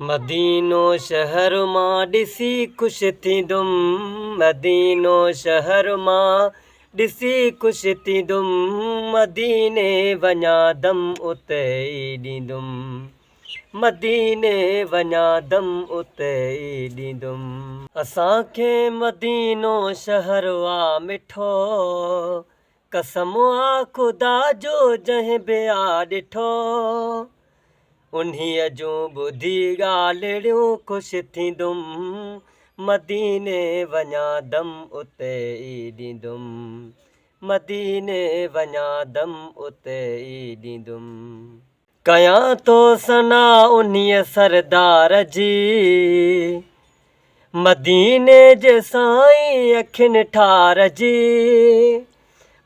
मदीनो शहर मां ॾिसी ख़ुशि थींदुमि। मदीनो शहर मां ॾिसी ख़ुशि थींदुमि। मदीने वञा दम उते ई ॾींदुमि। मदीने वञा दम उते ई ॾींदुमि। असांखे मदीनो शहर आ मिठो, कसम आ ख़ुदा जो जंहिं बि आ ॾिठो। उन्हीअ जूं ॿुधी ॻाल्हियूं ख़ुशि थींदुमि। मदीने वञा दम उते ई ॾींदुमि। मदीने वञा दम उते ई ॾींदुमि। कयां थो सना उन्हीअ सरदार जी, मदीने जे साईं अखियुनि ठार जी।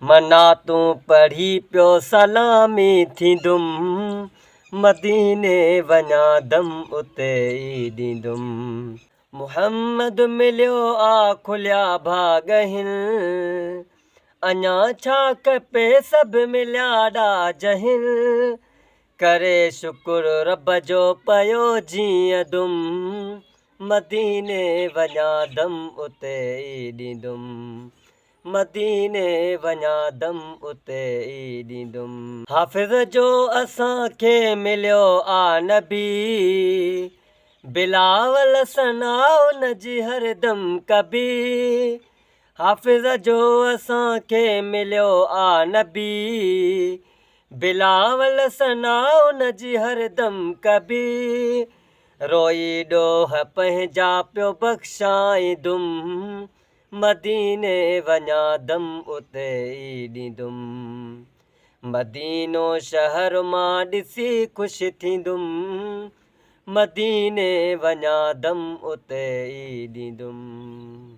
मना तूं पढ़ी पियो सलामी थींदुमि। मदीने वञा दम उते ई ॾींदुमि। मुहम्मद मिलियो आ खुलिया भाग हिन, अञा छा खपे सभु मिलिया ॾाज हिन। करे शुकुर रब जो पयो जीअं दुम। मदीने वञा दम उते ई ॾींदुमि। मदीने वञा दम उते ई ॾींदुमि। हाफ़िज़ जो असांखे मिलियो आ नबी, बिलावल सना उन जी हरदम कबी। हाफ़िज़ जो असांखे मिलियो आ नबी, बिलावल सना उन जी हरदम कबी। रोई ॾोह पंहिंजा पियो बख़्शाई दुम। मदीने वञा दम उते ई ॾींदुमि। मदीनो शहर मां ॾिसी ख़ुशि थींदुमि। मदीने वञा दम उते ई ॾींदुमि।